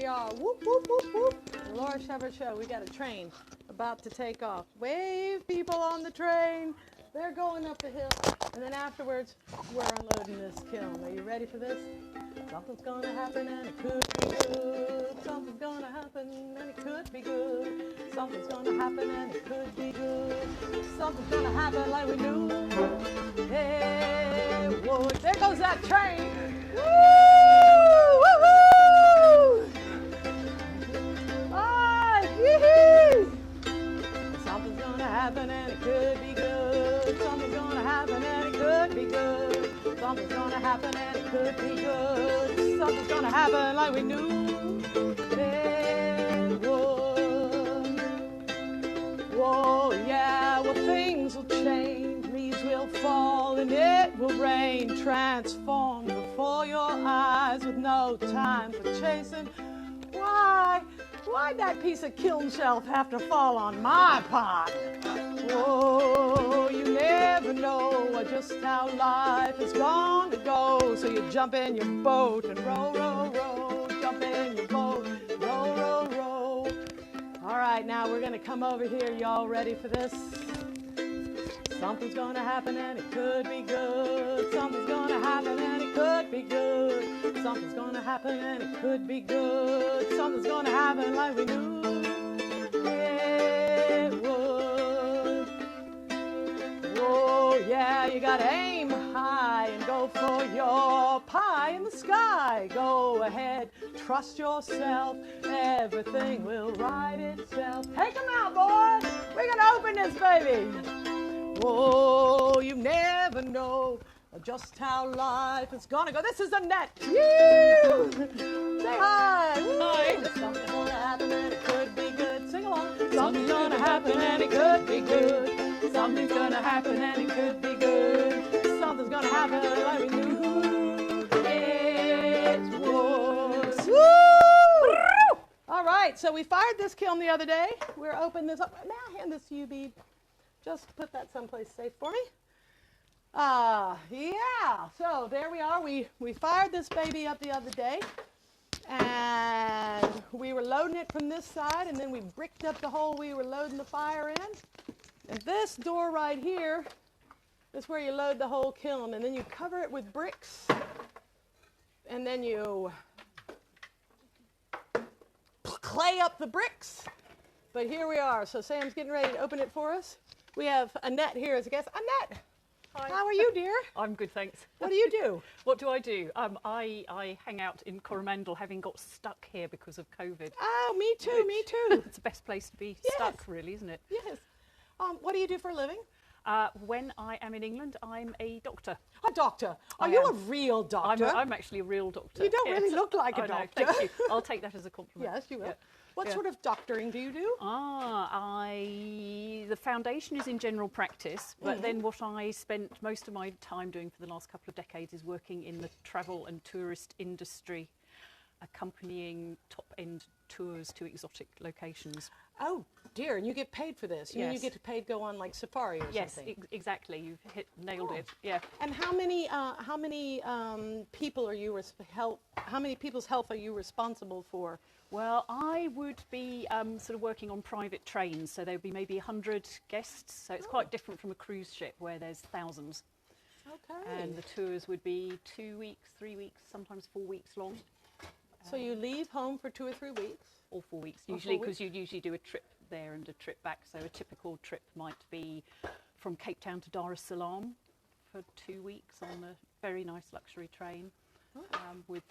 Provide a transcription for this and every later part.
are. Whoop, whoop, whoop, whoop. The Laura Shepherd Show. We got a train about to take off. Wave, people on the train. They're going up the hill. And then afterwards, we're unloading this kiln. Are you ready for this? Something's gonna happen and it could be good. Something's gonna happen and it could be good. Something's gonna happen and it could be good. Something's gonna happen like we knew. Hey, whoa, there goes that train. Woo! Woohoo! Ah, yee-hee! Something's gonna happen and it could be good. Something's gonna happen and it could be good. Something's gonna happen and it could be good. Something's gonna happen like we knew it would. Whoa, yeah, well things will change, leaves will fall and it will rain. Transformed before your eyes with no time for chasing. Why'd that piece of kiln shelf have to fall on my pot? Whoa, you never know just how life is going to go. So you jump in your boat and row, row, row. Jump in your boat, row, row, row. All right, now we're gonna come over here. Y'all ready for this? Something's gonna happen and it could be good. Something's gonna happen and it could be good. Something's gonna happen and it could be good. Something's gonna happen like we knew it would. Whoa, yeah, you gotta aim high and go for your pie in the sky. Go ahead, trust yourself. Everything will right itself. Take them out, boys. We're gonna open this baby. Whoa, you never know just how life is gonna go. This is Annette. You say hi. Hi. Something's gonna happen and it could be good. Sing along. Something's gonna happen and it could be good. Something's gonna happen and it could be good. Something's gonna happen like we knew it would. Woo! All right, so we fired this kiln the other day. We're opening this up. May I hand this to you, Beeb? Just put that someplace safe for me. Yeah, so there we are. We fired this baby up the other day, and we were loading it from this side, and then we bricked up the hole we were loading the fire in. And this door right here is where you load the whole kiln, and then you cover it with bricks, and then you clay up the bricks. But here we are. So Sam's getting ready to open it for us. We have Annette here as a guest. Annette, hi. How are you, dear? I'm good, thanks. What do you do? What do? I hang out in Coromandel, having got stuck here because of COVID. Oh, me too, me too. It's the best place to be stuck, really, isn't it? Yes. What do you do for a living? When I am in England, I'm a doctor. A doctor. Are you a real doctor? I'm actually a real doctor. You don't really look like a doctor. Thank you. I'll take that as a compliment. Yes, you will. Yeah. What sort of doctoring do you do? The foundation is in general practice, but then what I spent most of my time doing for the last couple of decades is working in the travel and tourist industry, accompanying top-end tours to exotic locations. Oh dear, and you get paid for this? You mean you Yes. get paid to go on like safari or Yes, something? exactly. You've nailed it. Yeah. And how many people are you how many people's health are you responsible for? Well, I would be sort of working on private trains, so there would be maybe 100 guests. So it's quite different from a cruise ship where there's thousands. Okay. And the tours would be 2 weeks, 3 weeks, sometimes 4 weeks long. So you leave home for 2 or 3 weeks? Or 4 weeks, Or usually, 4 because you usually do a trip there and a trip back. So a typical trip might be from Cape Town to Dar es Salaam for 2 weeks on a very nice luxury train with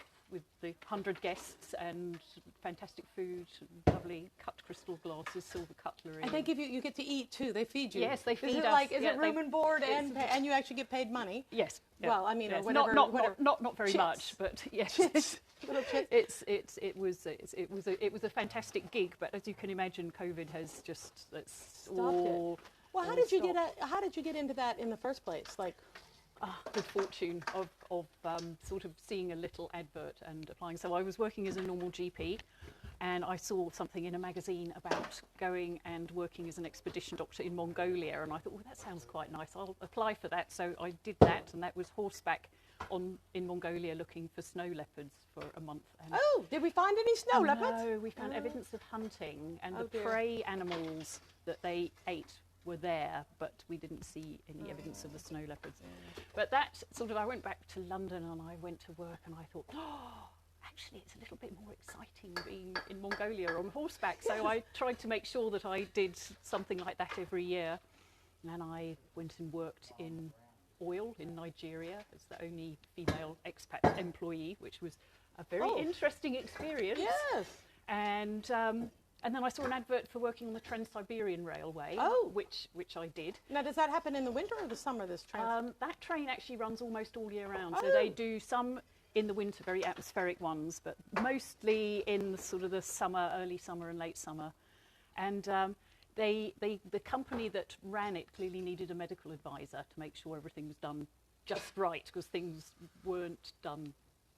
the 100 guests and fantastic food, lovely cut crystal glasses, silver cutlery. And they give you get to eat too. They feed you. Yes, they feed is us. Is it room and board and you actually get paid money? Yes. Yeah. Well, I mean, yes. or whatever. Not very Chips. much, but yes. Chips. Little chips. It was a fantastic gig, but as you can imagine, COVID has just Stopped it. Well, how did you get into that in the first place? Like, good fortune of sort of seeing a little advert and applying. So I was working as a normal GP, and I saw something in a magazine about going and working as an expedition doctor in Mongolia, and I thought, well, that sounds quite nice. I'll apply for that. So I did that, and that was horseback in Mongolia looking for snow leopards for a month. And Oh, did we find any snow leopards? no, we found evidence of hunting, and Oh, the dear. prey animals that they ate were there, but we didn't see any evidence of the snow leopards. But that sort of, I went back to London and I went to work and I thought, oh, actually it's a little bit more exciting being in Mongolia on horseback. So I tried to make sure that I did something like that every year. And I went and worked in oil in Nigeria as the only female expat employee, which was a very Oh. interesting experience. Yes. And then I saw an advert for working on the Trans-Siberian Railway, Oh. which I did. Now, does that happen in the winter or the summer, this train? That train actually runs almost all year round. Oh. So they do some in the winter, very atmospheric ones, but mostly in the sort of the summer, early summer and late summer. And the company that ran it clearly needed a medical advisor to make sure everything was done just right, because things weren't done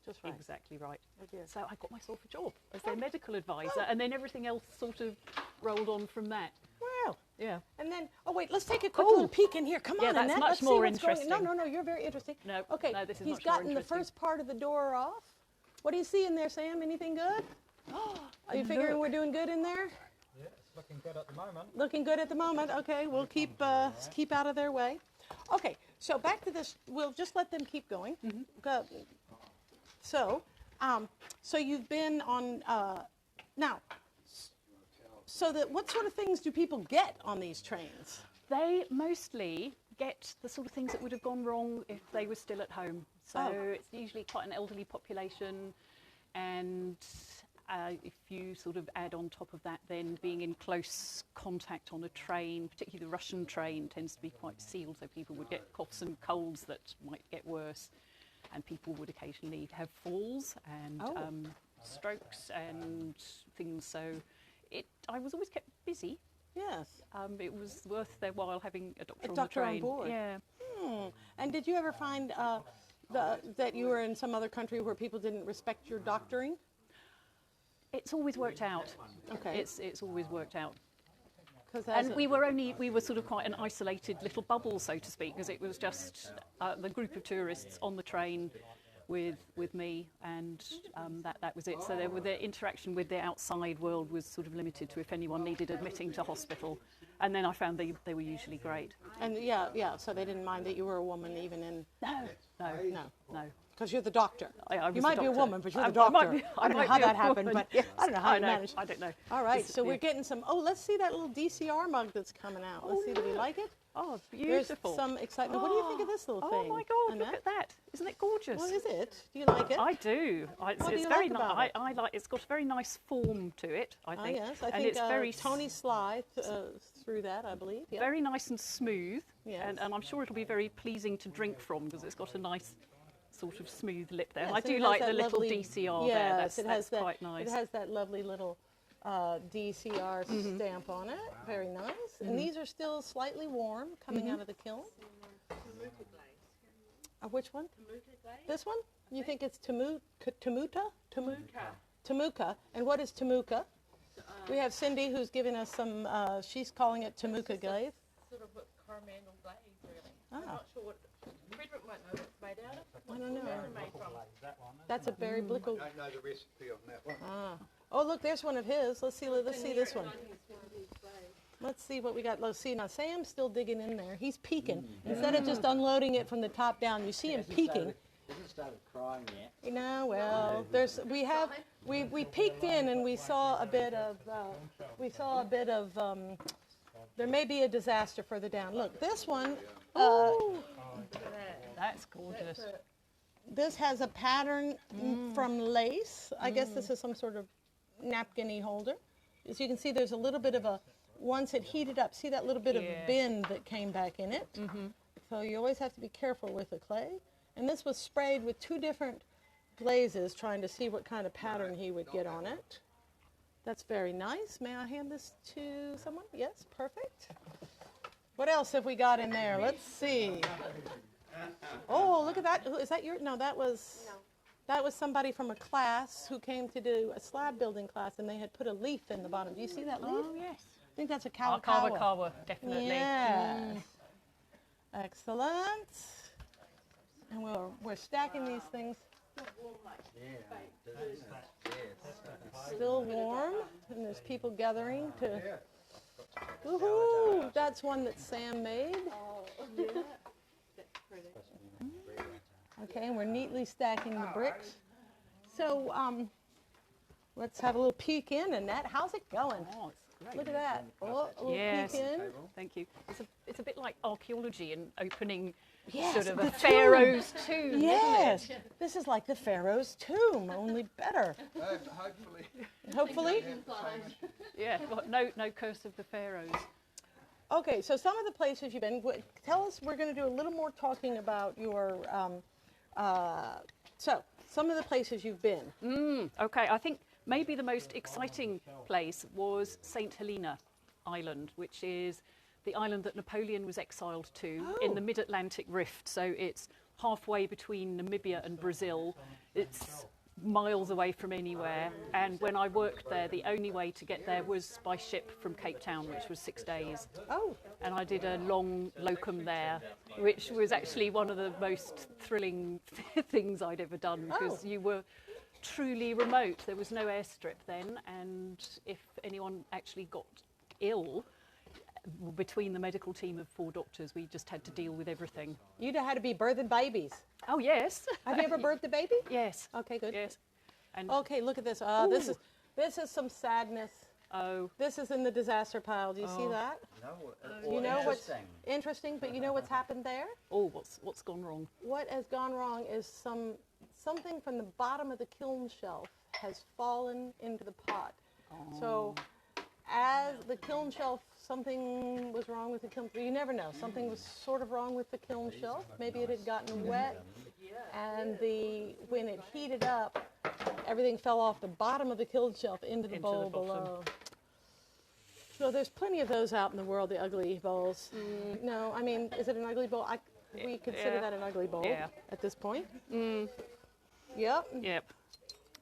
Just right. exactly right. Oh, dear. So I got myself a job as their medical advisor, and then everything else sort of rolled on from that. Wow. Yeah. And then, oh wait, let's take a quick Oh. little peek in here. Come Yeah, on, that's Annette. much Let's see more what's going- interesting. No, you're very interesting. No, Okay, no, this is he's much more gotten the interesting. first part of the door off. What do you see in there, Sam? Anything good? Are you figuring Look. we're doing good in there? Yeah, it's looking good at the moment. Looking good at the moment. Okay, we'll keep out of their way. Okay, so back to this. We'll just let them keep going. Go- So, so you've been on now. So that what sort of things do people get on these trains? They mostly get the sort of things that would have gone wrong if they were still at home. So Oh. it's usually quite an elderly population, and if you sort of add on top of that then being in close contact on a train, particularly the Russian train tends to be quite sealed, so people would get coughs and colds that might get worse, and people would occasionally have falls and Oh. strokes and things. So I was always kept busy. Yes. It was worth their while having a doctor, A on doctor the on train. board. Yeah. And did you ever find that you were in some other country where people didn't respect your doctoring? It's always worked out. Okay. It's always worked out. 'Cause And we were sort of quite an isolated little bubble, so to speak, because it was just the group of tourists on the train with me, and that was it. So the interaction with the outside world was sort of limited to if anyone needed admitting to hospital, and then I found they were usually great. And yeah. So they didn't mind that you were a woman, even in No. because you're the doctor. I was You the might be a doctor. woman, but you're the I doctor. might be- I don't know might how be a that happened, woman, but yes. I don't know how I you know, managed. I don't know. All right, It's- so we're yeah. getting some. Oh, let's see that little DCR mug that's coming out. Let's see. Do we like it? Oh, There's beautiful. some excitement. What do you think of this little Oh thing? my God, Annette? look at that. Isn't it gorgeous? What is it? Do you like it? I do. What do It's you very like about nice. it? I like. It's got a very nice form to it. I Ah, think. yes, I and think it's very Tony Sly through that, I believe. Yeah. very nice and smooth. Yes. And I'm sure it'll be very pleasing to drink from because it's got a nice sort of smooth lip there. Yes, I and do it has like that the little lovely- DCR yes, there. That's it has that, quite nice. It has that lovely little DCR stamp on it. Very nice. And these are still slightly warm, coming out of the kiln. Which one? This one? You think it's Temuta? Temuka. And what is Temuka? We have Cindy who's giving us some, she's calling it Temuka glaze. Sort of a caramel glaze, really. Ah. I'm not sure what Frederick might know what it's made out of. I don't know. Where's it made from? That's a Barry Blickle. I don't know the recipe on that one. Oh, look, there's one of his. Let's see this one. Let's see what we got. Let's see. Now, Sam's still digging in there. He's peeking. Instead of just unloading it from the top down, you see him peeking. Hasn't started crying yet. No, well, we peeked in and we saw a bit of, there may be a disaster further down. Look, this one, That's gorgeous. this has a pattern from lace. I guess this is some sort of napkin-y holder. As you can see, there's a little bit of a, once it heated up, see that little bit of Yeah. bend that came back in it? So you always have to be careful with the clay. And this was sprayed with 2 different glazes, trying to see what kind of pattern he would get on it. That's very nice. May I hand this to someone? Yes, perfect. What else have we got in there? Let's see. Oh, look at that. Is that your? No, that was somebody from a class who came to do a slab building class, and they had put a leaf in the bottom. Do you see that leaf? Oh yes. I think that's a Kawa kawakawa. definitely. Yes. Excellent. And we're stacking these things still warm, and there's people gathering to. Woohoo! That's one that Sam made. Okay, and we're neatly stacking the bricks. So let's have a little peek in, Annette. How's it going? Oh, it's great. Look at that. Oh, a little Yes. peek in. Thank you. It's a bit like archaeology and opening Yes, sort of the a pharaoh's tomb, Yes, isn't it? this is like the Pharaoh's tomb, only better. Hopefully. Hopefully. Yeah, but no curse of the pharaohs. Okay, so some of the places you've been. Tell us. We're going to do a little more talking about your. So some of the places you've been. Okay, I think maybe the most exciting place was St. Helena Island, which is the island that Napoleon was exiled to in the mid-Atlantic rift. So it's halfway between Namibia and Brazil. It's miles away from anywhere. And when I worked there, the only way to get there was by ship from Cape Town, which was 6 days. Oh, And I did a long locum there, which was actually one of the most thrilling things I'd ever done, because you were truly remote. There was no airstrip then, and if anyone actually got ill, between the medical team of 4 doctors, we just had to deal with everything. you know how to be birthing babies. Oh yes. Have you ever birthed a baby? Yes. Okay, good. Yes. And Okay, look at this. This is some sadness. oh, This is in the disaster pile. Do you see that? No, You know what's interesting. interesting, but you know what's happened there? oh, what's gone wrong? What has gone wrong is something from the bottom of the kiln shelf has fallen into the pot. So as the kiln shelf, something was wrong with the kiln. You never know. Something was sort of wrong with the kiln shelf. Maybe it had gotten wet, and when it heated up, everything fell off the bottom of the kiln shelf into the Into bowl the bottom. below. So there's plenty of those out in the world, the ugly bowls. No, I mean, is it an ugly bowl? We consider Yeah. that an ugly bowl Yeah. at this point. Yep. Yep.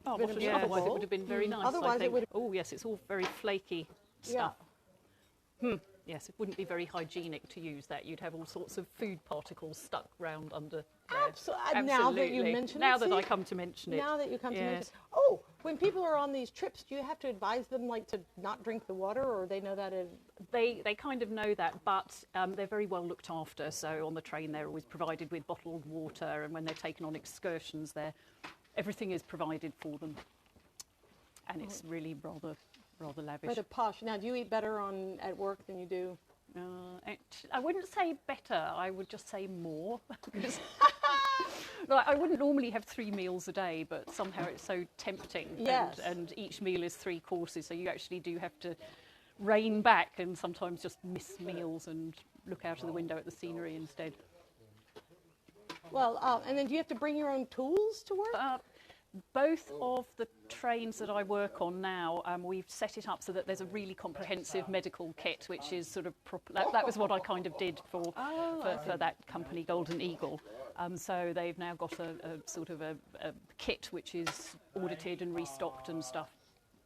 Oh, Bit what of a- otherwise it bowl. would have been very nice. Otherwise I it think. would have- Oh yes, it's all very flaky Yeah. stuff. Yes, it wouldn't be very hygienic to use that. You'd have all sorts of food particles stuck round under there. Absolutely. Now that you Absolutely. mention Now it, that see? I come to mention it. Now that you come to mention Yes. oh, when people are on these trips, do you have to advise them like to not drink the water, or they know that it? They kind of know that, but they're very well looked after. So on the train, they're always provided with bottled water, and when they're taken on excursions, everything is provided for them, and it's really rather lavish. Rather posh. Now, do you eat better at work than you do? I wouldn't say better. I would just say more. Because like, I wouldn't normally have 3 meals a day, but somehow it's so tempting. Yes. And each meal is 3 courses, so you actually do have to rein back and sometimes just miss meals and look out of the window at the scenery instead. Well, and then do you have to bring your own tools to work? Both of the trains that I work on now, we've set it up so that there's a really comprehensive medical kit, which is sort of that was what I kind of did for that company, Golden Eagle. So they've now got a sort of a kit which is audited and restocked and stuff.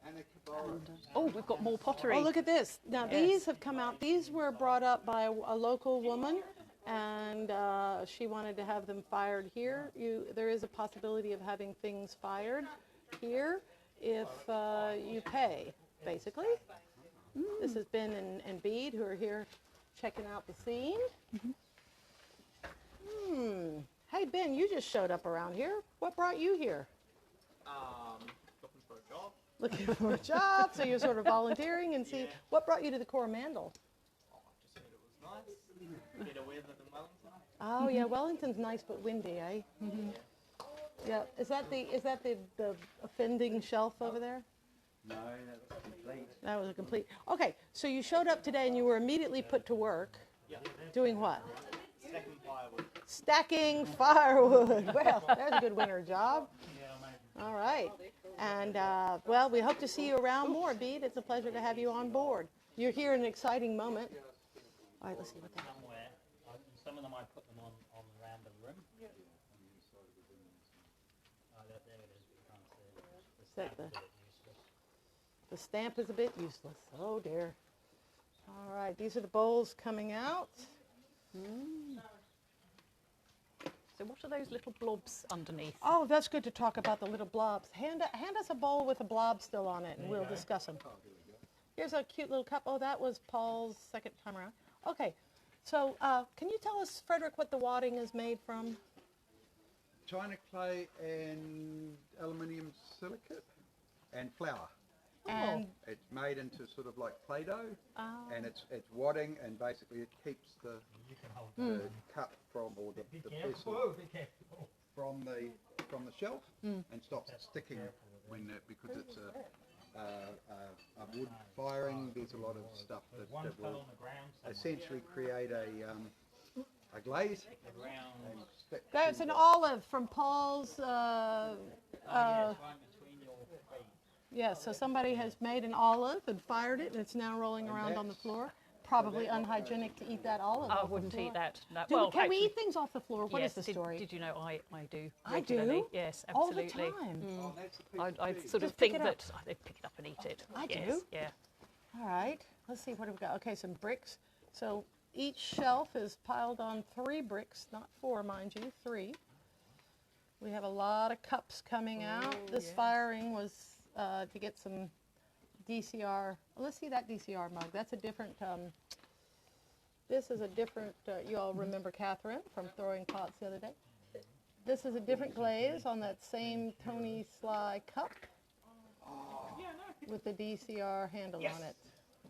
And, we've got more pottery. Oh, look at this. Now, Yes. these have come out. These were brought up by a local woman, and she wanted to have them fired here. There is a possibility of having things fired here if you pay, basically. This has Ben and Bede, who are here checking out the scene. Hey, Ben, you just showed up around here. What brought you here? Looking for a job. Looking for a job, so you're sort of volunteering and see. Yeah. What brought you to the Coromandel? Just heard it was nice. Better weather than Wellington. Oh yeah, Wellington's nice but windy, eh? Yeah. Is that the offending shelf over there? No, that was complete. That was a complete. Okay, so you showed up today and you were immediately put to work. Yeah. Doing what? Stacking firewood. Stacking firewood. Well, there's a good winter job. Yeah, mate. All right. And well, we hope to see you around more, Bede. It's a pleasure to have you on board. You're here in an exciting moment. All right, let's see what that. Somewhere. Some of them I put them on around the rim. Oh, there it is. You can't see it. Is that The stamp is a bit useless. The stamp is a bit useless. Oh dear. All right, these are the bowls coming out. So what are those little blobs underneath? Oh, that's good to talk about the little blobs. Hand us a bowl with a blob still on it, and we'll discuss them. Here's a cute little cup. Oh, that was Paul's second time around. Okay, so can you tell us, Frederick, what the wadding is made from? China clay and aluminium silicate and flour. And It's made into sort of like Play-Doh, Oh. and it's wadding, and basically it keeps the cup from, or the vessel from the shelf, and stops sticking when because it's a wood firing. There's a lot of stuff that One fell will on the ground somewhere. essentially create a glaze. The ground. And stick that's to an the- olive from Paul's. Yeah, it's right between your feet. Yeah, so somebody has made an olive and fired it, and it's now rolling around on the floor. Probably unhygienic to eat that olive. I off the wouldn't floor. eat that. No. Can we actually, eat things off the floor? What is yes, the story? Did you know I do? I do? regularly. Yes, All the absolutely. time. Oh, that's a piece I of cheese. sort of Just pick think it up. that they pick it up and eat it. I yes, do. Yeah. All right, let's see, what have we got? Okay, some bricks. So each shelf is piled on 3 bricks, not 4, mind you, 3. We have a lot of cups coming out. This firing was to get some DCR. Oh, let's see that DCR mug. That's a different, this is a different, you all remember Catherine from throwing pots the other day. This is a different glaze on that same Tony Sly cup with the DCR handle on it.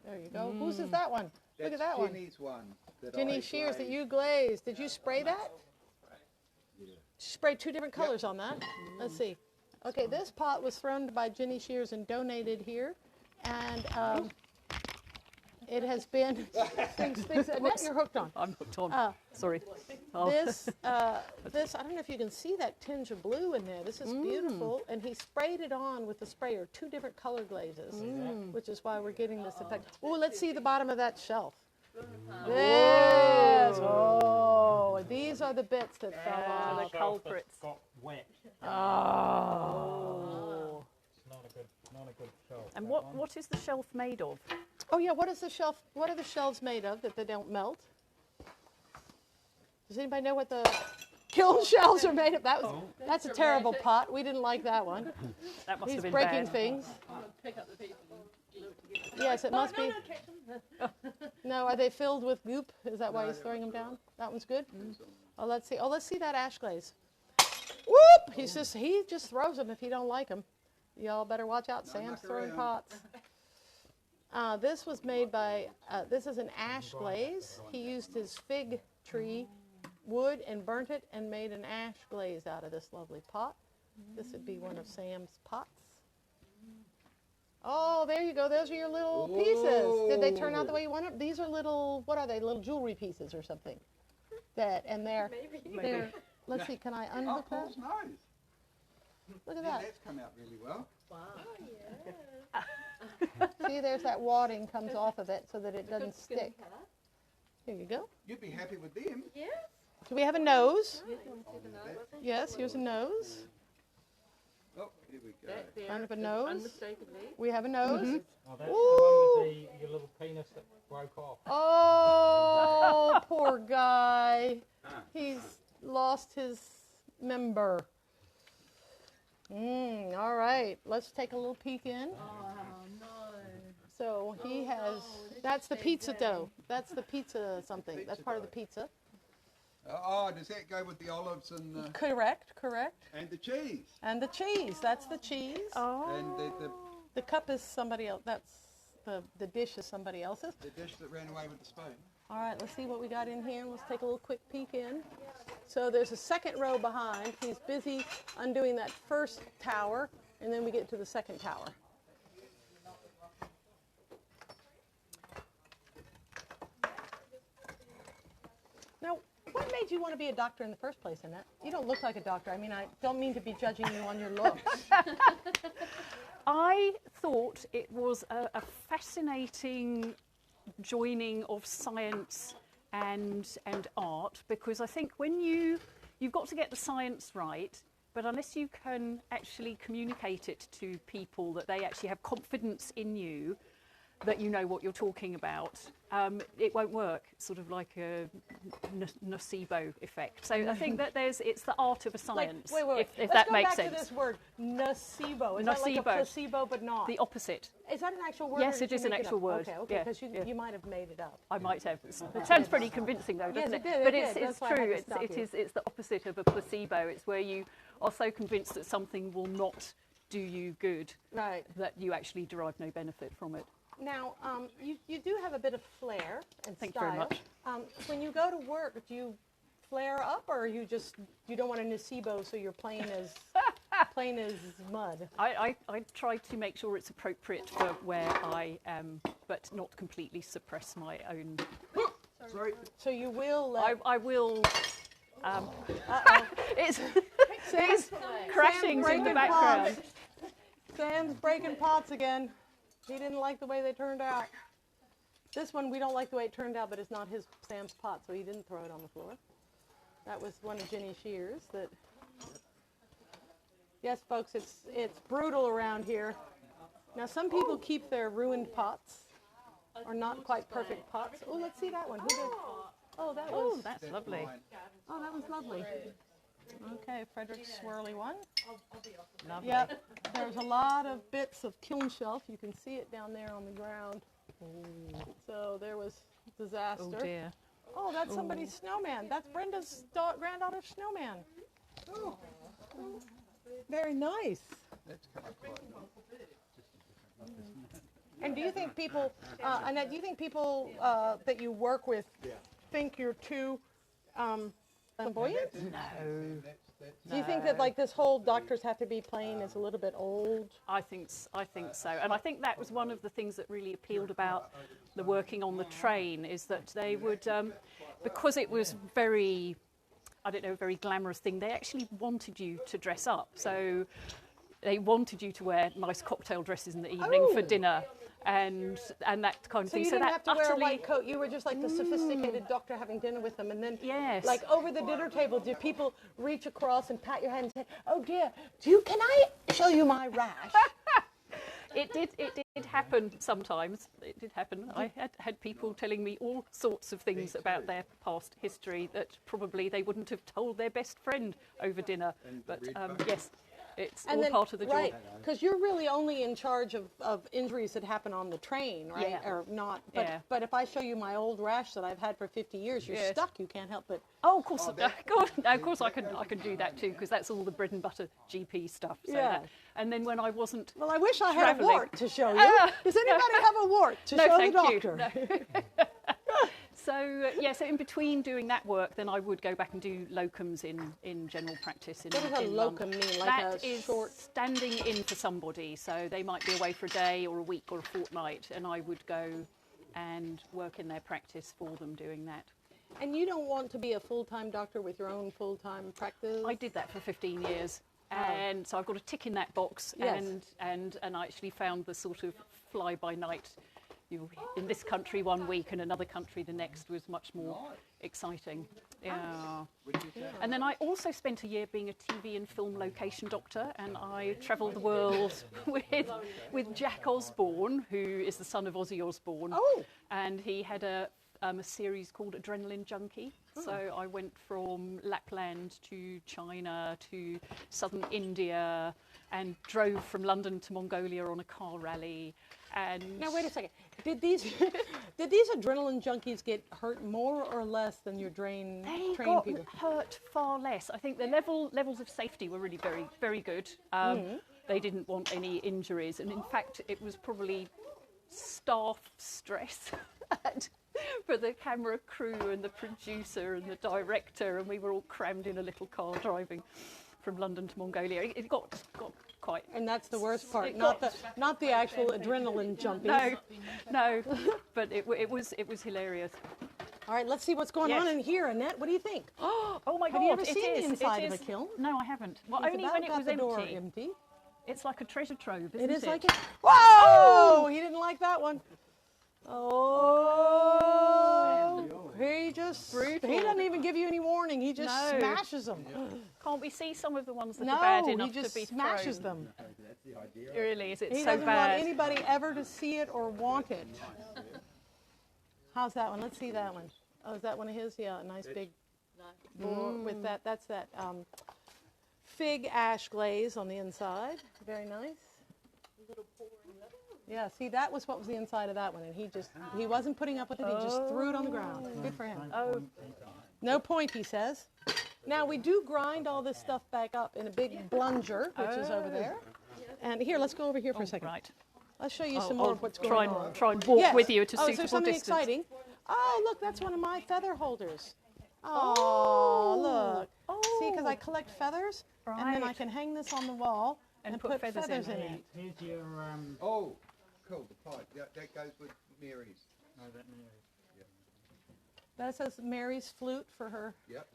There you go. Whose is that one? Look at That's that one. Jenny's one. That Jenny I Shears that glazed. you glazed. Did you spray that? She sprayed 2 different colors on that. Let's see. Okay, this pot was thrown by Jenny Shears and donated here. And it has been, things, Annette, you're hooked on. I'm hooked on. Sorry. Oh. This, I don't know if you can see that tinge of blue in there. This is beautiful. And he sprayed it on with the sprayer, 2 different color glazes, which is why we're getting this effect. Oh, let's see the bottom of that shelf. Yes. Oh, these are the bits that fell Ah, on. the Shelf culprits. that's got wet. Oh. It's not a good shelf. And that what, one. what is the shelf made of? Oh yeah, what is the shelf? What are the shelves made of that they don't melt? Does anybody know what the kiln shelves are made of? That's a terrible pot. We didn't like that one. That must He's have been breaking bad. things. I'm gonna pick up the pieces and glue it together. Yes, it must be. No, Captain. No, are they filled with goop? Is that why he's throwing them down? That one's good. Oh, let's see. Oh, let's see that ash glaze. Whoop! He just throws them if he don't like them. Y'all better watch out. Sam's muck throwing around. pots. This was made by. This is an ash glaze. He used his fig tree wood and burnt it and made an ash glaze out of this lovely pot. This would be one of Sam's pots. Oh, there you go. Those are your little pieces. Did they turn out the way you wanted? These are little, what are they? Little jewelry pieces or something. And they're, they're, let's see, can I Oh, unhook that? Paul's nose. Look at Yeah, that. that's come out really well. See, there's that wadding comes off of it so that it doesn't stick. Here you go. You'd be happy with them. Do we have a nose? Yes, here's a nose. Oh, here we go. Kind of a nose. Unmistakably. We have a nose. Oh, that's the one with your little penis that broke off. Oh, poor guy. He's lost his member. All right, let's take a little peek in. Oh no. So he has, that's the pizza dough. That's the pizza something. That's Pizza part of the dough. pizza. Oh, does that go with the olives and Correct. the cheese? And the cheese, that's the cheese. And The cup is somebody else, that's, the dish is somebody else's. the dish that ran away with the spoon. All right, let's see what we got in here. Let's take a little quick peek in. So there's a second row behind. He's busy undoing that first tower, and then we get to the second tower. Now, what made you want to be a doctor in the first place, Annette? You don't look like a doctor. I mean, I don't mean to be judging you on your looks. I thought it was a fascinating joining of science and art, because I think when you've got to get the science right, but unless you can actually communicate it to people that they actually have confidence in you, that you know what you're talking about, it won't work. It's sort of like a nocebo effect. So I think that it's the art of a science, Wait. if Let's that go makes back sense. to this word, nocebo. Is that like a Nocebo. placebo but not? The opposite. Is that an actual word? Yes, or did it is you an make actual up? word. Okay, Yeah, because yeah. you might have made it up. I might have. It sounds pretty convincing, though, doesn't Yes, it? it did, But it it's did. That's why I true. had to stop you. It's the opposite of a placebo. It's where you are so convinced that something will not do you good Right. that you actually derive no benefit from it. Now, you do have a bit of flair and Thank you style. very much. When you go to work, do you flare up, or you don't want a nocebo, so you're plain as mud? I try to make sure it's appropriate for where I am, but not completely suppress my own. Sorry. So you will. I will. Uh-oh. It's Sam's crashings in the background. pots. Sam's breaking pots again. He didn't like the way they turned out. This one, we don't like the way it turned out, but it's not Sam's pot, so he didn't throw it on the floor. That was one of Jenny Shear's. Yes, folks, it's brutal around here. Now, some people keep their ruined pots, or not quite perfect pots. Oh, let's see that one. Who did? Oh, that was. Oh, that's lovely. Oh, that was lovely. Okay, Frederick's swirly one. Lovely. Yep, there's a lot of bits of kiln shelf. You can see it down there on the ground. So there was disaster. Oh dear. Oh, that's somebody's snowman. That's Brenda's granddaughter's snowman. Oh, very nice. That's come up quite nice. And do you think people, Annette, do you think people that you work with think you're too flamboyant? No. Do you think that like this whole doctors have to be plain is a little bit old? I think so, and I think that was one of the things that really appealed about the working on the train, is that they would, because it was very, I don't know, a very glamorous thing. They actually wanted you to dress up, so they wanted you to wear nice cocktail dresses in the evening for dinner, and that kind of So thing. you didn't that have to wear a utterly- white coat. You were just like the sophisticated doctor having dinner with them, and then Yes. like over the dinner table, did people reach across and pat your hand and say, "Oh dear, can I show you my rash?" It did happen sometimes. It did happen. I had people telling me all sorts of things about their past history that probably they wouldn't have told their best friend over dinner. But yes, it's all part of the job. right, because you're really only in charge of injuries that happen on the train, right? Yeah. Or not. But, Yeah. but if I show you my old rash that I've had for 50 years, you're Yes. stuck. You can't help but. Oh, of course, of course I can do that too, because that's all the bread and butter GP stuff. So Yeah. and then when I wasn't, Well, I wish I had a Travelling. wart to show you. Does anybody have a wart to no, show thank the you. doctor? No. So so in between doing that work, then I would go back and do locums in general practice. What does a in locum London. mean? Like That a is short. standing in for somebody. So they might be away for a day or a week or a fortnight, and I would go and work in their practice for them doing that. And you don't want to be a full-time doctor with your own full-time practice? I did that for 15 years. And so I've got a tick in that box, Yes. and I actually found the sort of fly-by-night, in this country 1 week and another country the next, was much more exciting. Yeah. And then I also spent a year being a TV and film location doctor, and I travelled the world with Jack Osborne, who is the son of Ozzy Osbourne. Oh. And he had a series called Adrenaline Junkie. So I went from Lapland to China to southern India and drove from London to Mongolia on a car rally. And Now wait a second. Did these adrenaline junkies get hurt more or less than your trained they people? got hurt far less. I think the levels of safety were really very, very good. They didn't want any injuries, and in fact, it was probably staff stress for the camera crew and the producer and the director, and we were all crammed in a little car driving from London to Mongolia. It got quite. And that's the worst part, It not got- the actual adrenaline junkies. No, but it was hilarious. All right, let's see what's going Yes. on in here, Annette. What do you think? Oh my Have God! you ever it seen the is, inside it of a is. kiln? No, I haven't. Well, It's only about when it got was the door empty. empty. It's like a treasure trove, It isn't is it? like it. Whoa! He didn't like that one. Oh! He just, Brutal. he doesn't even give you any warning. He just No. smashes them. Can't we see some of the ones that are bad No, enough he just to be smashes thrown? them. Really, is it He so doesn't bad? want anybody ever to see it or want it. How's that one? Let's see that one. Oh, is that one of his? Yeah, a nice big boar with that. That's that fig ash glaze on the inside. Very nice. Yeah, see, that was what was the inside of that one, and he wasn't putting up with it. He just threw it on the ground. Good for him. Oh, No point, he says. Now, we do grind all this stuff back up in a big blunger, which is over there. And here, let's go over here for a second. right. Let's show you some more of what's going on. Try and walk Yes. with you at a Oh, is there suitable something distance. exciting? Oh, look, that's one of my feather holders. Oh, look. See, because I collect feathers, and then I Right. can hang this on the wall And put put feathers in in it. Here's your, Oh, cool, the pipe. Yeah, that goes with Mary's. no, that Mary. That says Mary's flute for her. Yep.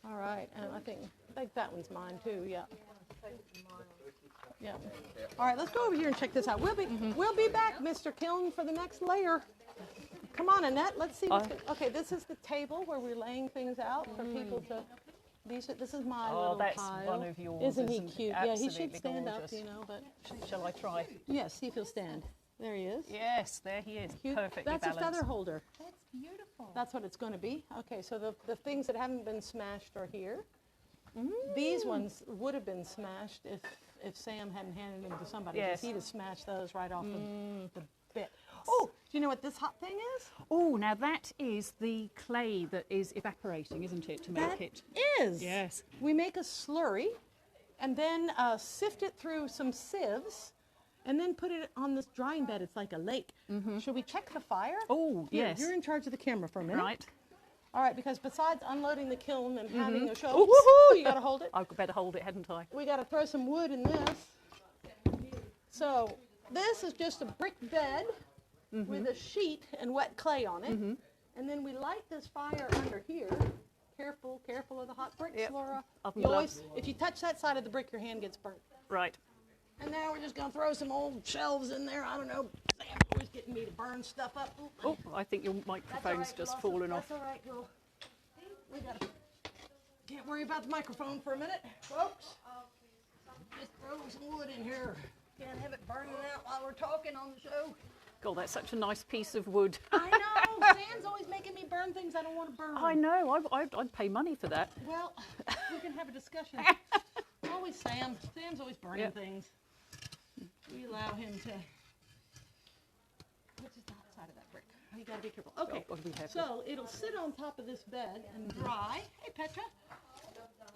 All right, and I think that one's mine too. Yeah. Yeah. All right, let's go over here and check this out. We'll be back, Mr. Kiln, for the next layer. Come on, Annette. Let's see. Okay, this is the table where we're laying things out for people to. This is my Oh, little that's pile. one of yours. Isn't he it? cute? Yeah, he should Absolutely stand gorgeous. up, you know. But Shall I try? yes, see if he'll stand. There he is. Yes, there he is. Cute. Perfectly That's balanced. a feather holder. That's beautiful. That's what it's going to be. Okay, so the things that haven't been smashed are here. These ones would have been smashed if Sam hadn't handed them to somebody. 'Cause Yes. he'd have smashed those right off the bit. Oh, do you know what this hot thing is? Oh, now that is the clay that is evaporating, isn't it, to make That it? is. Yes. We make a slurry and then sift it through some sieves and then put it on this drying bed. It's like a lake. Should we check the fire? Oh, Here, yes. You're in charge of the camera for a minute. Right. All right, because besides unloading the kiln and having a show, Oh, woohoo, you got to hold it. I better hold it, hadn't I? We got to throw some wood in this. So this is just a brick bed with a sheet and wet clay on it. And then we light this fire under here. Careful, careful of the hot bricks, Yep. Laura. Oven You always, gloves. if you touch that side of the brick, your hand gets burnt. Right. And now we're just going to throw some old shelves in there. I don't know. Sam's always getting me to burn stuff up. Ooh. Oh, I think your That's all microphone's right, just Blossom. fallen off. That's all right, girl. We got to. Can't worry about the microphone for a minute, folks. Just throw some wood in here. Can't have it burning out while we're talking on the show. God, that's such a nice piece of wood. I know. Sam's always making me burn things I don't want to burn. I know. I'd pay money for that. Well, we can have a discussion. Always Sam. Sam's always burning Yep. things. We allow him to. What's the hot side of that brick? Oh, you gotta be careful. Okay. Gotta be careful. So it'll sit on top of this bed and dry. Hey, Petra.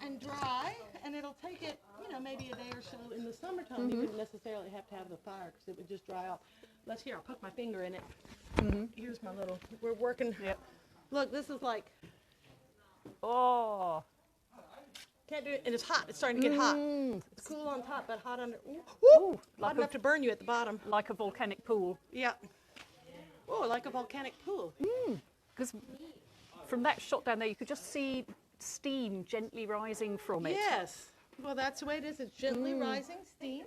And dry, and it'll take it, maybe a day or so. In the summertime, you wouldn't necessarily have to have the fire because it would just dry off. Let's here. I'll poke my finger in it. Here's my little. We're working. Yep. Look, this is like. Oh, Can't do it, and it's hot. It's starting to get hot. It's cool on top, but hot under. Ooh, Ooh, hot like enough to burn you at the bottom. like a volcanic pool. Yeah. Oh, like a volcanic pool. Because from that shot down there, you could just see steam gently rising from it. Yes. Well, that's the way it is. It's gently rising steam,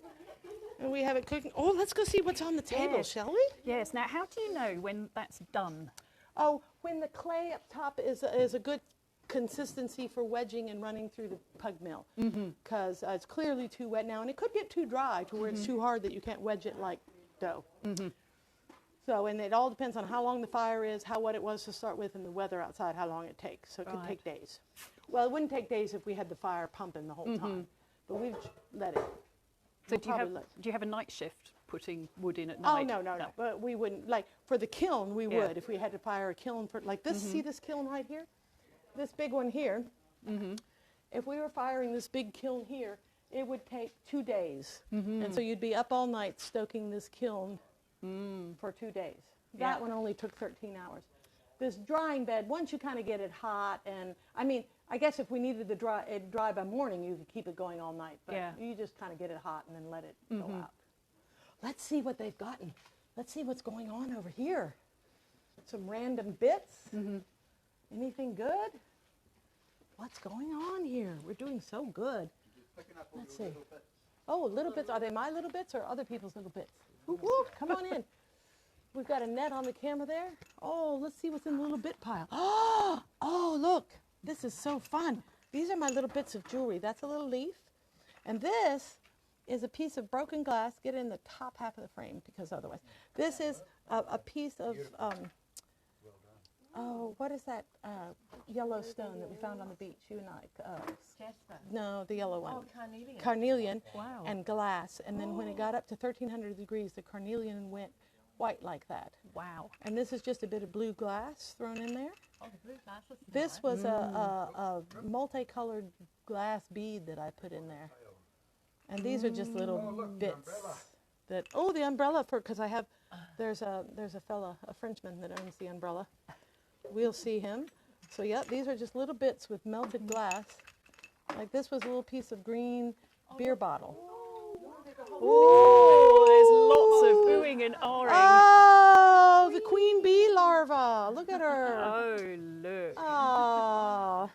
and we have it cooking. Oh, let's go see what's on the table, Yes. shall we? Yes. Now, how do you know when that's done? Oh, when the clay up top is a good consistency for wedging and running through the pug mill, because it's clearly too wet now, and it could get too dry to where it's too hard that you can't wedge it like dough. So, and it all depends on how long the fire is, how wet it was to start with, and the weather outside, how long it takes. So it could Right. take days. Well, it wouldn't take days if we had the fire pumping the whole time, but we've let it. So We'll do you have probably do you have a night shift putting wood in at Oh, night? no. But we wouldn't, like, for the kiln, we Yeah. would. If we had to fire a kiln for, like this, see this kiln right here? This big one here. If we were firing this big kiln here, it would take 2 days. And so you'd be up all night stoking this kiln for 2 days. That Yeah. one only took 13 hours. This drying bed, once you kind of get it hot, and I mean, I guess if we needed it dry by morning, you could keep it going all night. But Yeah. you just kind of get it hot and then let it go out. Let's see what they've gotten. Let's see what's going on over here. Some random bits. Anything good? What's going on here? We're doing so good. Let's see. Oh, little bits. Are they my little bits or other people's little bits? Woo, woo, come on in. We've got a net on the camera there. Oh, let's see what's in the little bit pile. Oh, look. This is so fun. These are my little bits of jewelry. That's a little leaf. And this is a piece of broken glass. Get it in the top half of the frame, because otherwise. This is a piece of, oh, what is that yellow stone that we found on the beach, you and I? Jasper. No, the yellow one. Oh, carnelian. Carnelian Wow. and glass. And then when it got up to 1300 degrees, the carnelian went white like that. Wow. And this is just a bit of blue glass thrown in there. Oh, the blue glass was This was a multicolored glass bead that I put in there. And these are just little bits that, oh, the umbrella, because I have, there's a fella, a Frenchman that owns the umbrella. We'll see him. So yeah, these are just little bits with melted glass. Like this was a little piece of green beer bottle. Oh, there's lots of oohing and ahhing. Oh, the queen bee larva. Look at her. Oh, look. Oh,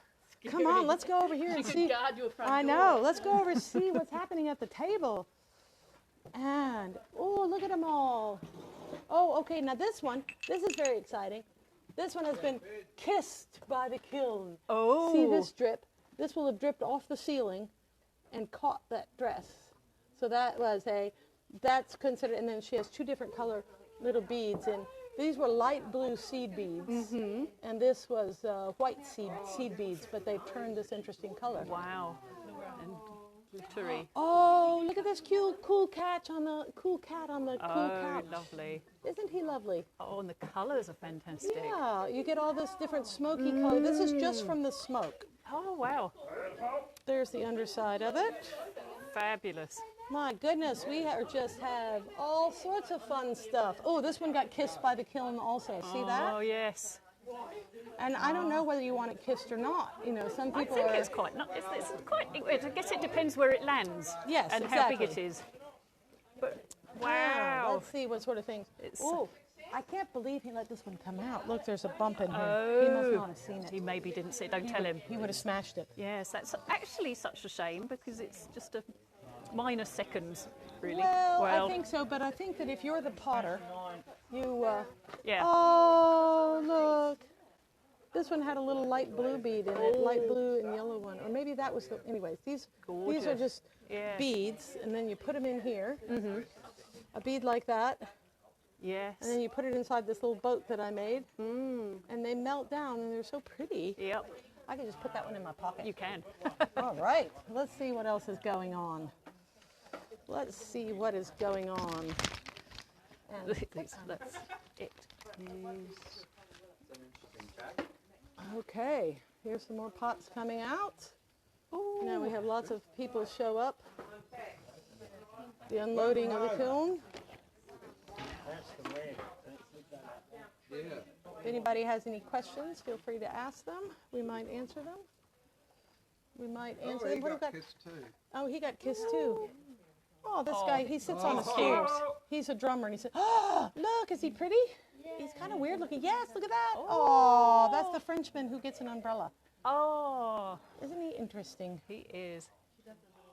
come on, let's go over here and You see. can guard your front I door. know. Let's go over and see what's happening at the table. And, oh, look at them all. Oh, okay, now this is very exciting. This one has been kissed by the kiln. Oh. See this drip? This will have dripped off the ceiling and caught that dress. So that was that's considered, and then she has two different color little beads. And these were light blue seed beads. And this was white seed beads, but they've turned this interesting color. Wow. And glittery. Oh, look at this cool cat on the cool Oh, couch. lovely. Isn't he lovely? Oh, and the colours are fantastic. Yeah, you get all this different smoky color. This is just from the smoke. Oh, wow. There's the underside of it. Fabulous. My goodness, we just have all sorts of fun stuff. Oh, this one got kissed by the kiln also. See that? Oh, yes. And I don't know whether you want it kissed or not. You know, some I people think are. it's quite, it's quite, I guess it depends where it lands. Yes, and how big exactly. it is. But, Ah, wow. let's see what sort of things. It's- Oh, I can't believe he let this one come out. Look, there's a bump in here. He must not have seen He it. maybe didn't see it. Don't tell him. He would have smashed it. Yes, that's actually such a shame because it's just a minor seconds, really. Well, I think so, but I think that if you're the potter, you. Yeah. Oh, look. This one had a little light blue bead in it, light blue and yellow one. Or maybe that was the. Anyways, these are Gorgeous. just Yeah. beads, and then you put them in here. A bead like that, Yes. and then you put it inside this little boat that I made. And they melt down, and they're so pretty. Yep, I could just put that one in my pocket. you can. All right, let's see what else is going on. Let's see what is going on. And That's it. okay, here's some more pots coming out. Now we have lots of people show up. The unloading of the kiln. That's the red. Yeah. If anybody has any questions, feel free to ask them. We might answer them. We might answer Oh, he them. What have got we got? kissed too. Oh, he got kissed too. Oh, this guy, he sits on a Oh. stool. He's a drummer, and he said, oh, look, is he pretty? He's kind of weird looking. Yes, look at that. Oh, that's the Frenchman who gets an umbrella. Oh, Isn't he interesting? he is.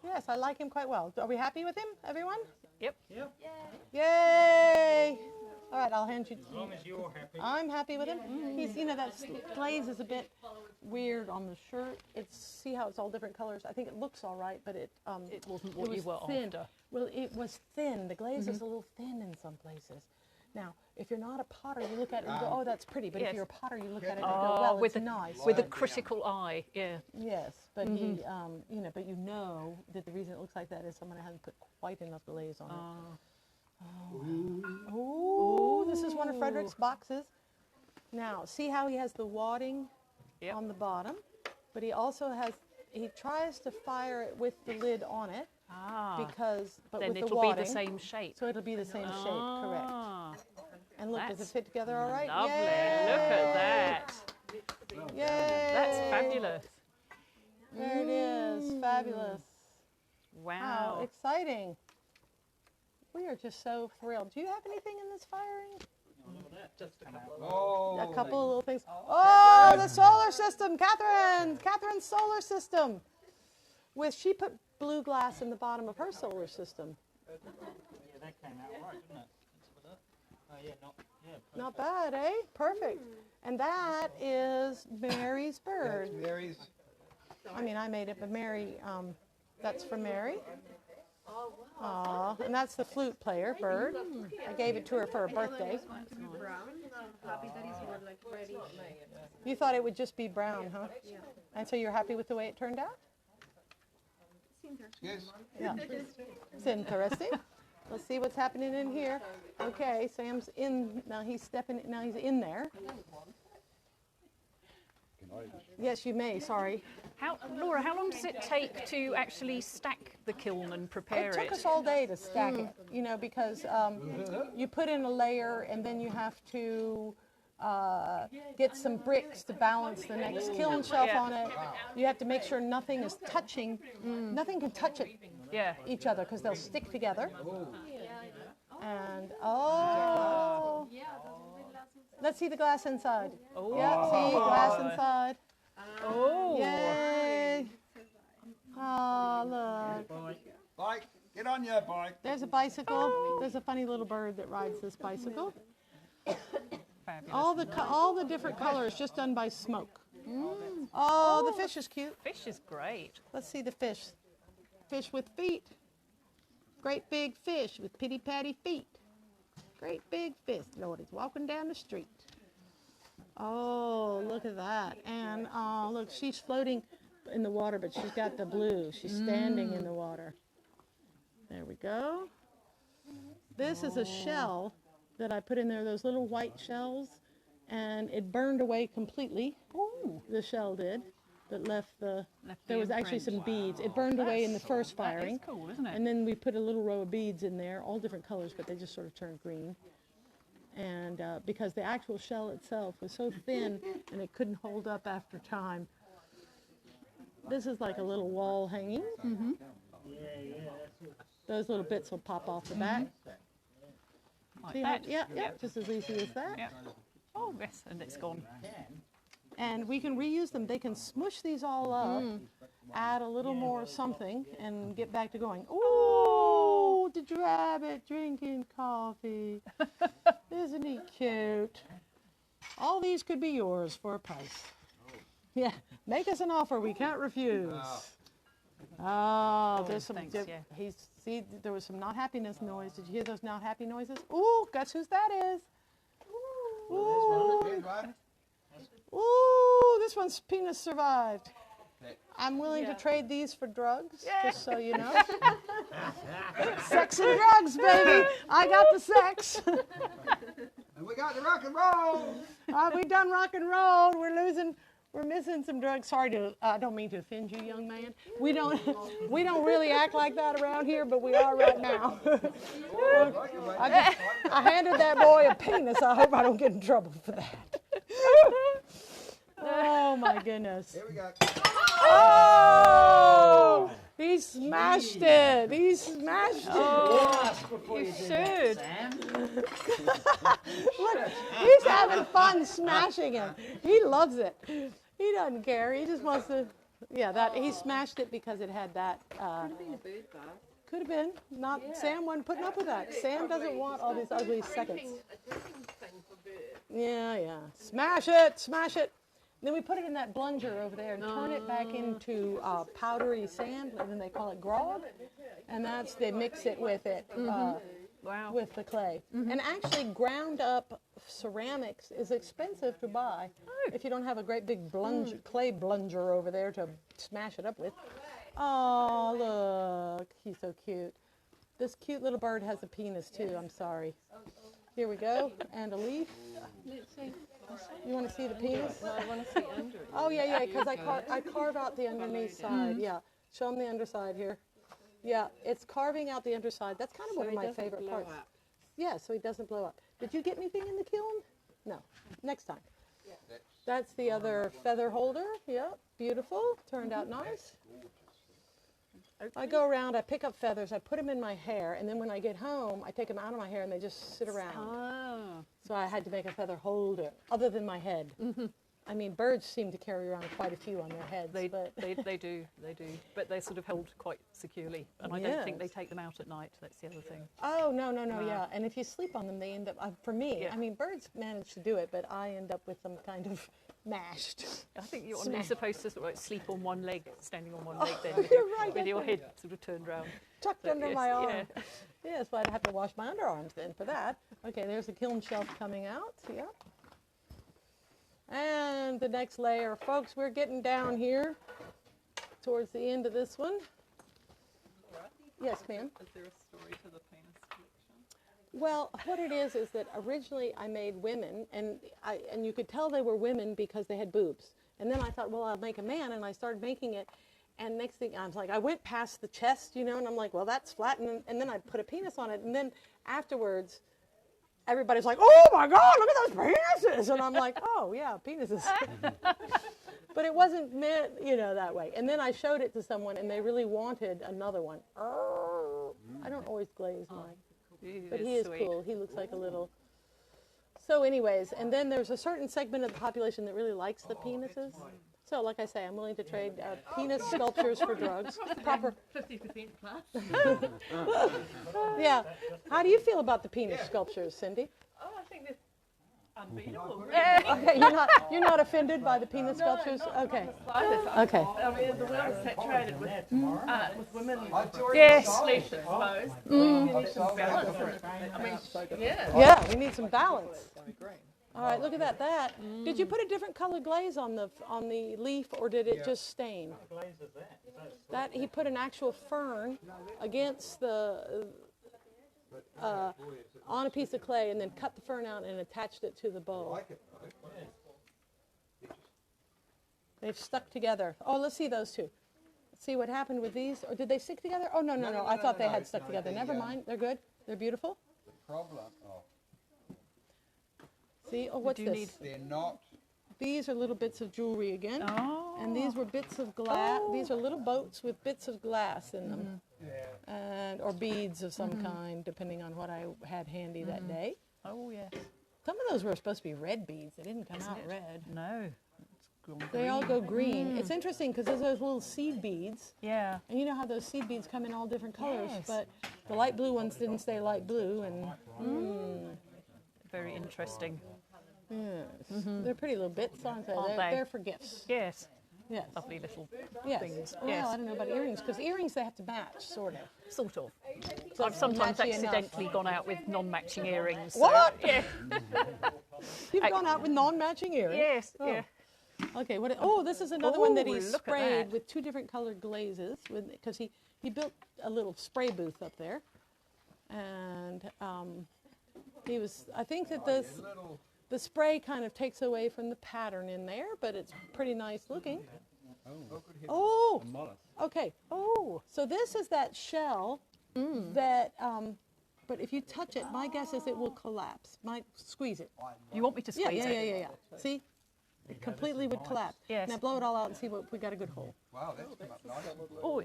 Yes, I like him quite well. Are we happy with him, everyone? Yep. Yay! All right, I'll hand you. As long as you're happy. I'm happy with him. He's, you know, that glaze is a bit weird on the shirt. See how it's all different colors. I think it looks all right, but it wasn't what you was were thin. after. Well, it was thin. The glaze is a little thin in some places. Now, if you're not a potter, you look at it and go, oh, that's pretty. But Yes. if you're a potter, you look at it and go, Oh, well, with it's the nice. with the critical eye. Yeah. Yes, but he, you know, but you know that the reason it looks like that is someone hasn't put quite enough glaze on it. Oh, this is one of Frederick's boxes. Now, see how he has the wadding Yep. on the bottom, but he also has, he tries to fire it with the lid on it because, but Then with the it'll wadding. be the same shape. So it'll be the same shape, correct. Ah, And look, does it That's fit together all right? lovely. Yay! Look at that. Yay! That's fabulous. There it is, fabulous. Wow. How exciting. We are just so thrilled. Do you have anything in this firing? Oh. A couple of little things. Oh, the solar system, Catherine's solar system. She put blue glass in the bottom of her solar system. Yeah, that came out right, didn't it? yeah, perfect. Not bad, eh? Perfect. And that is Mary's bird. That's Mary's. I mean, I made it, but Mary, that's for Mary. Oh, wow. Aw, and that's the flute player bird. I gave it to her for her birthday. Brown. Happy that is more like ready. You thought it would just be brown, huh? Yeah. And so you're happy with the way it turned out? Yes. Yeah. It's interesting. Let's see what's happening in here. Okay, Sam's in, now he's in there. Yes, you may, sorry. Laura, how long does it take to actually stack the kiln and prepare It it? took us all day to stack it, you know, because you put in a layer and then you have to get some bricks to balance the next kiln shelf on it. You have to make sure nothing is touching, nothing can touch it, Yeah. each other because they'll stick together. And, oh, let's see the glass inside. Oh. Yeah, see, glass inside. Oh. Yay. Oh, look. Bike, get on your bike. There's a bicycle. There's a funny little bird that rides this bicycle. Fabulous. All the different colors just done by smoke. Oh, the fish is cute. Fish is great. Let's see the fish. Fish with feet. Great big fish with pitty patty feet. Great big fish. Lord, he's walking down the street. Oh, look at that. And oh, look, she's floating in the water, but she's got the blue. She's standing in the water. There we go. This is a shell that I put in there, those little white shells, and it burned away completely. Ooh. The shell did, but left the, Left there the was actually imprint. some beads. It burned away in the first firing. That is cool, isn't it? And then we put a little row of beads in there, all different colors, but they just sort of turned green. And because the actual shell itself was so thin and it couldn't hold up after time. This is like a little wall hanging. Those little bits will pop off the back. Like See how- that. yeah, just as easy as that. Yeah. Oh, yes, and it's gone. And we can reuse them. They can smush these all up, add a little more something, and get back to going. Ooh, the rabbit drinking coffee. Isn't he cute? All these could be yours for a price. Yeah, make us an offer we can't refuse. Oh, there's some. thanks, yeah. See, there was some not happiness noise. Did you hear those not happy noises? Ooh, guess whose that is? Ooh. Here's one. Ooh, this one's penis survived. I'm willing to trade these for drugs, just so you know. Sex and drugs, baby. I got the sex. And we got the rock and roll. We done rock and roll. We're missing some drugs. Sorry to, I don't mean to offend you, young man. We don't really act like that around here, but we are right now. I handed that boy a penis. I hope I don't get in trouble for that. Oh my goodness. Here we go. Oh! He smashed it. He smashed it. You should. Look, he's having fun smashing him. He loves it. He doesn't care. He just wants to. Yeah, that he smashed it because it had that. Could have been. Not Sam wasn't putting up with that. Sam doesn't want all these ugly seconds. Yeah. Smash it. Smash it. Then we put it in that blunger over there and turn it back into powdery sand, and then they call it grog, and they mix it with Wow. with the clay. And actually, ground up ceramics is expensive to buy if you don't have a great big clay blunger over there to smash it up with. Oh, look, he's so cute. This cute little bird has a penis too. I'm sorry. Here we go, and a leaf. You want to see the penis? I want to see under it. Oh yeah, because I carve out the underneath side. Yeah, show them the underside here. Yeah, it's carving out the underside. That's kind of one of my favorite parts. Yeah, so he doesn't blow up. Did you get anything in the kiln? No. Next time. That's the other feather holder. Yeah, beautiful. Turned out nice. I go around, I pick up feathers, I put them in my hair, and then when I get home, I take them out of my hair and they just sit around. Oh. So I had to make a feather holder, other than my head. I mean, birds seem to carry around quite a few on their heads. They but do, but they're sort of held quite securely, and I don't think they take them out at night. That's the other thing. Oh, no, yeah. And if you sleep on them, they end up, for me, Yeah. I mean, birds manage to do it, but I end up with them kind of mashed. I think you're Smash. supposed to sort of sleep on one leg, standing on one leg, then with, you're right, with your that's head sort of turned round. Tucked But under yes, my arm. yeah. Yes, but I'd have to wash my underarms then for that. Okay, there's the kiln shelf coming out. Yep. And the next layer, folks, we're getting down here towards the end of this one. Yes, ma'am. Is there a story to the penis collection? Well, what it is that originally I made women, and you could tell they were women because they had boobs. And then I thought, well, I'll make a man, and I started making it. And next thing, I was like, I went past the chest, and I'm like, well, that's flat. And then I put a penis on it. And then afterwards, everybody's like, oh, my God, look at those penises. And I'm like, oh, yeah, penises. But it wasn't meant, that way. And then I showed it to someone, and they really wanted another one. Oh, I don't always glaze mine. But he is sweet. cool. He looks like a little. So anyways, and then there's a certain segment of the population that really likes the penises. So like I say, I'm willing to trade penis sculptures for drugs. Proper. 50% plus. Yeah. How do you feel about the penis sculptures, Cindy? Oh, I think that's unbeatable. Okay, you're not offended by the penis sculptures? Okay. Okay. I mean, the world is saturated with women Yes. flesh exposed. We need some balance for it. I mean, yeah. Yeah, we need some balance. All right, look at that. Did you put a different color glaze on the leaf, or did it just stain? What glaze is that? Is that That he put an actual fern against the on a piece of clay, and then cut the fern out and attached it to the bowl. They've stuck together. Oh, let's see those two. Let's see what happened with these. Or did they stick together? Oh, no. I thought they had stuck together. Never mind. They're good. They're beautiful. The problem, See? Oh, what's this? they're not. These are little bits of jewelry again. Oh. And these were bits of glass. These are little boats with bits of glass in them. And or beads of some kind, depending on what I had handy that day. Oh, yes. Some of those were supposed to be red beads. They didn't come out red. No. It's gone They all go green. It's interesting because there's those little seed beads. Yeah. And you know how those seed beads come in all different colors, Yes. but the light blue ones didn't stay light blue. And Very interesting. yes, they're pretty little bits, aren't they? Aren't They're, they? they're for gifts. Yes. Yes. Lovely little Yes. things. Well, Yes. I don't know about earrings because earrings they have to match, sort of. Sort of. So I've sometimes matchy enough. accidentally gone out with non-matching earrings. so- What? Yeah. You've gone out with non-matching earrings. Yes. Oh. Yeah. Okay. Oh, this is another one that he Ooh, look at sprayed that. with two different colored glazes, because he built a little spray booth up there, and he was. I think that this. The spray kind of takes away from the pattern in there, but it's pretty nice looking. Oh, okay. Oh, so this is that shell that, but if you touch it, my guess is it will collapse. Might squeeze it. You want me to squeeze it? Yeah. See? It completely would collapse. Yes. Now blow it all out and see what if we got a good hole. Wow, that's come up nice. Oh,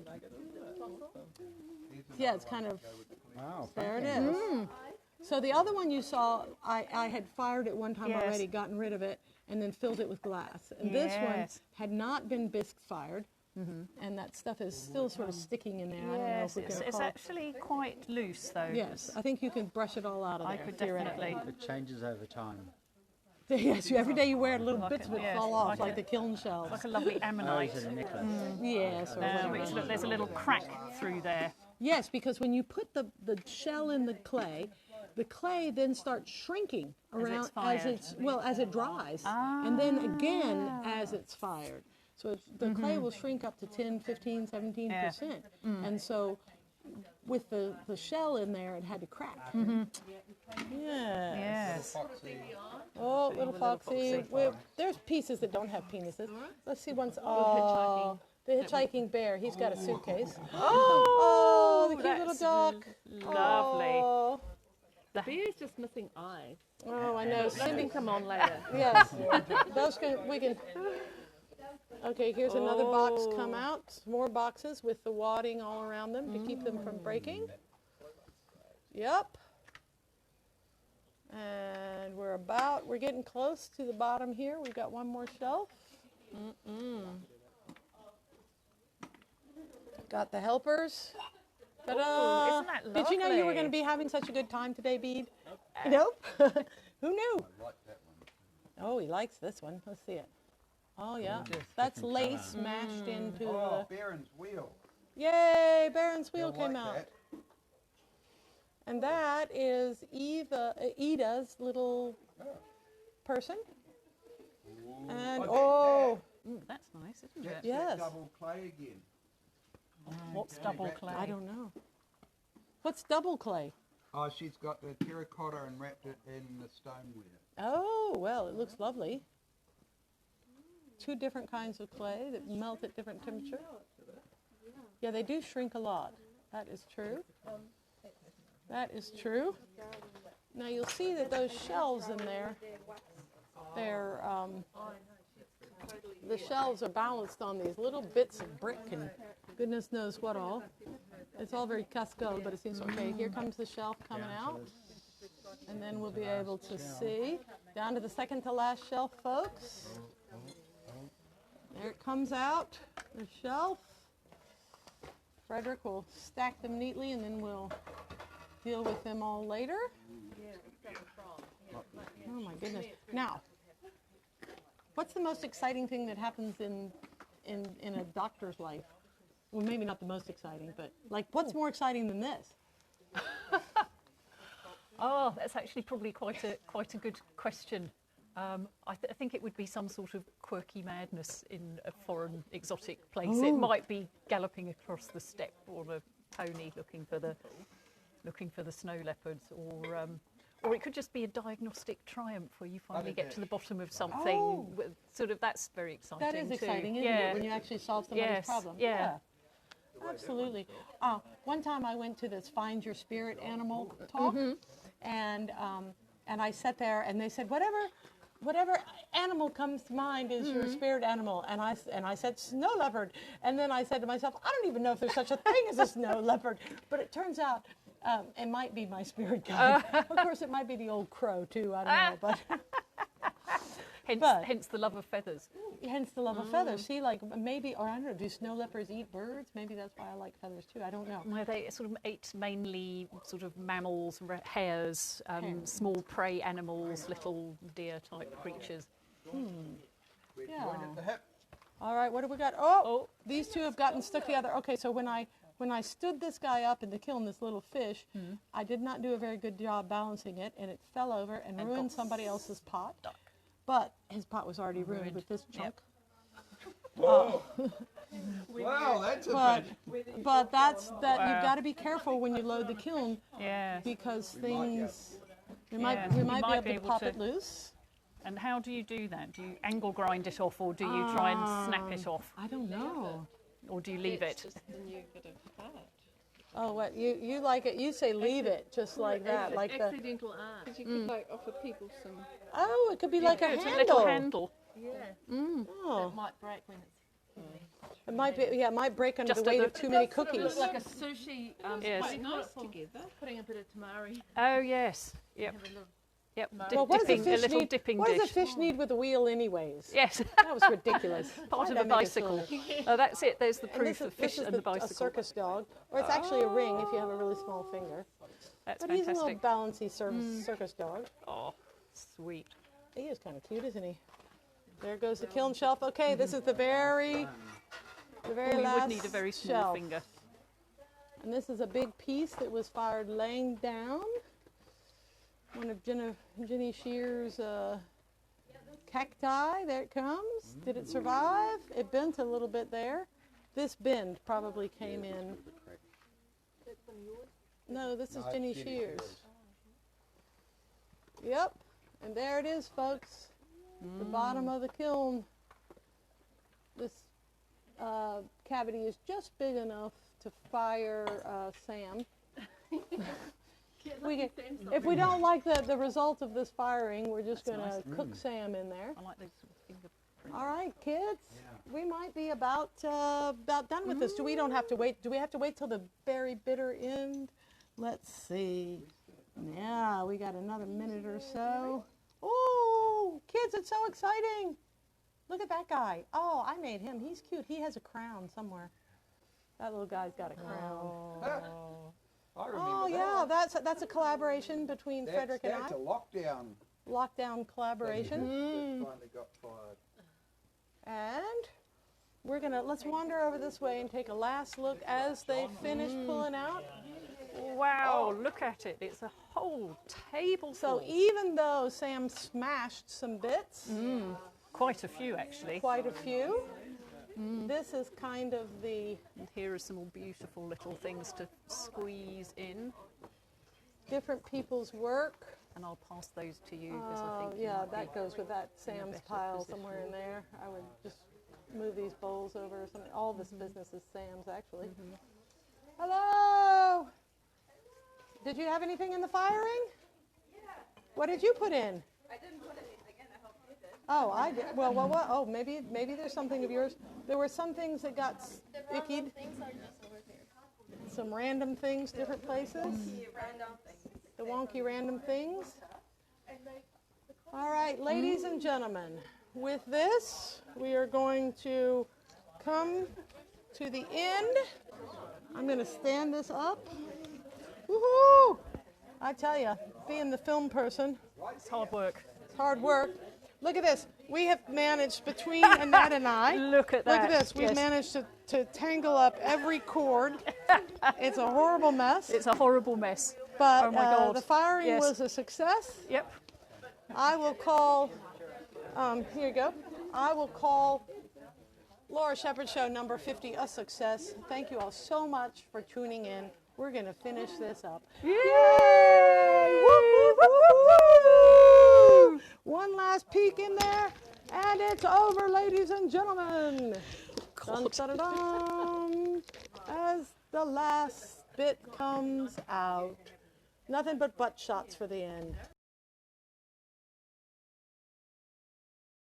Yeah, it's kind of, Wow. there it is. So the other one you saw, I had fired it one time Yes. already, gotten rid of it, and then filled it with glass. And this one Yes. had not been bisque fired, and that stuff is still sort of sticking in there. I don't know yes. if we can It's call it. actually quite loose, though. Yes, I think you can brush it all out of I there. could theoretically. definitely. It changes over time. Yes, every day you wear it, little Like bits a- of it yes, fall off, like like a- the kiln shells. Like a lovely Oh, ammonite. it's a necklace. Yes, or whatever. There's a little crack through there. Yes, because when you put the shell in the clay then starts shrinking around fired. as it dries, and then again as it's fired. So the clay will shrink up to 10, 15, 17%. And so with the shell in there, it had to crack. Yes. Yes. Oh, little foxy. There's pieces that don't have penises. Let's see once. Oh, the hitchhiking bear. He's got a suitcase. Oh, the cute little that's duck. Lovely. Oh, The bear's just missing eyes. oh, I know. They can Cindy, come on later. yes. Those we can. Okay, here's another box come out. More boxes with the wadding all around them to keep them from breaking. Yep. And where we're getting close to the bottom here. We've got one more shelf. Got the helpers. Ta-da! isn't that Did you know you were lovely? going to be having such a good time today, Bede? Nope. Who knew? I like that one. Oh, he likes this one. Let's see it. Oh, yeah. That's lace smashed into Oh, the... Baron's wheel. Yay! Baron's wheel You'll came like out. that. And that is Ida's little person. And, Oh, That's nice, isn't That's it? Yes. that double clay again. What's double Wrap clay? I don't know. What's double clay? Oh, she's got the terracotta and wrapped it in the stoneware. Oh, well, it looks lovely. 2 different kinds of clay that melt at different temperature. Yeah, they do shrink a lot. That is true. That is true. Now you'll see that those shelves in there, the shelves are balanced on these little bits of brick and goodness knows what all. It's all very cascade, but it seems okay. Here comes the shelf coming out. And then we'll be able to see. Down to the second to last shelf, folks. There it comes out, the shelf. Frederick will stack them neatly and then we'll deal with them all later. Oh my goodness. Now, what's the most exciting thing that happens in a doctor's life? Well, maybe not the most exciting, but like what's more exciting than this? Oh, that's actually probably quite a good question. I think it would be some sort of quirky madness in a foreign exotic place. It might be galloping across the steppe on a pony looking for the snow leopards, or it could just be a diagnostic triumph where you finally get to the bottom of something. Oh. Sort of, that's very exciting. That is too. exciting, isn't Yeah. it? When you actually solve somebody's Yes, problem. yeah. Absolutely. One time I went to this Find Your Spirit Animal talk, and I sat there, and they said, whatever animal comes to mind is your spirit animal. And I said, snow leopard. And then I said to myself, I don't even know if there's such a thing as a snow leopard. But it turns out it might be my spirit guide. Of course, it might be the old crow, too. I don't know. But Hence the love of feathers. hence the love of feathers. See, like maybe, or I don't know, do snow leopards eat birds? Maybe that's why I like feathers, too. I don't know. No, they sort of ate mainly sort of mammals, hares, small prey animals, little deer-type creatures. We're Yeah. joined at the hip. All right, what do we got? Oh, these two have gotten stuck together. Okay, so when I stood this guy up in the kiln, this little fish, I did not do a very good job balancing it, and it fell over and ruined got somebody else's pot. stuck. But his pot was already ruined with this chunk. Wow, that's a But bit. but that's that you've got to be careful when you load the kiln Yeah. because We might things we Yeah, might you be might able be to able pop to- it loose. And how do you do that? Do you angle grind it off, or do you try and snap it off, I don't know. or do you leave it? Just a new bit of art. Oh, what you like it? You say leave it just like that, like the. Accidental art. Because you could like offer people some. Oh, it could be like a It's a handle. little handle. Yeah. Oh, It might break when it's it might be. Yeah, it might break under Just the at weight the- of too many cookies. like a sushi. Yes. what do you call Nice it? together. Putting a bit of tamari. Oh yes. Yep. Have a little. Yep. Well, what does a Dipping, a fish little need? dipping What does dish. a fish need with a wheel, anyways? Yes. That was ridiculous. Part Why'd of I a make it bicycle. silly? Oh, that's it. There's the And proof this of is, fish this is and the a bicycle. circus dog, or it's actually a ring if you have a really small finger. That's But he's a little fantastic. bouncy circus dog. Oh, sweet. He is kind of cute, isn't he? There goes the kiln shelf. Okay, this is the very Oh, you last would need a very small shelf. finger. And this is a big piece that was fired laying down. One of Jenny Shear's cacti. There it comes. Did it survive? It bent a little bit there. This bend probably came in. No, this is No, it's Jenny Jenny Shear's. Shear's. Yep. And there it is, folks. The bottom of the kiln. This cavity is just big enough to fire Sam. If we don't like the result of this firing, we're just That's going to cook Sam in there. I like those sort of fingerprints. All right, kids, we might be about done with this. Do we have to wait till the very bitter end? Let's see. Yeah, we got another minute or so. Oh, kids, it's so exciting. Look at that guy. Oh, I made him. He's cute. He has a crown somewhere. That little guy's got a crown. I remember Oh, yeah, that's a collaboration between Frederick and That's I. a lockdown. Lockdown collaboration. That finally got fired. And we're gonna, let's wander over this way and take a last look as they finish pulling out. Wow, look at it. It's a whole table So full. even though Sam smashed some bits, Quite a few, actually. quite a few, this is kind of the And here are some more beautiful little things to squeeze in. different people's work. And I'll pass those to you because I think you Yeah, might that be goes with that Sam's better pile position. somewhere in there. I would just move these bowls over or something. All this business is Sam's, actually. Hello! Did you have anything in the firing? Yeah. What did you put in? I didn't put anything in. I hope you did. Oh, I did. Well, what? Oh, maybe there's something of yours. There were some things that got ickied. Things are just over here. Some random things, different places. Random things. The wonky random things. All right, ladies and gentlemen, with this, we are going to come to the end. I'm going to stand this up. Woohoo! I tell you, being the film person, It's hard work. it's hard work. Look at this. We have managed, between Annette and I, Look at that. look at this. We've Yes. managed to tangle up every cord. It's a horrible mess, It's a horrible mess. but oh my God. the firing Yes. was a success. Yep. I will call, here you go. I will call Laura Shepherd Show number 50 a success. Thank you all so much for tuning in. We're going to finish this up. Yay! Woo, woo, woo, woo, woo! One last peek in there, and it's over, ladies and gentlemen. Dun, dun, dun, dun. As the last bit comes out. Nothing but butt shots for the end.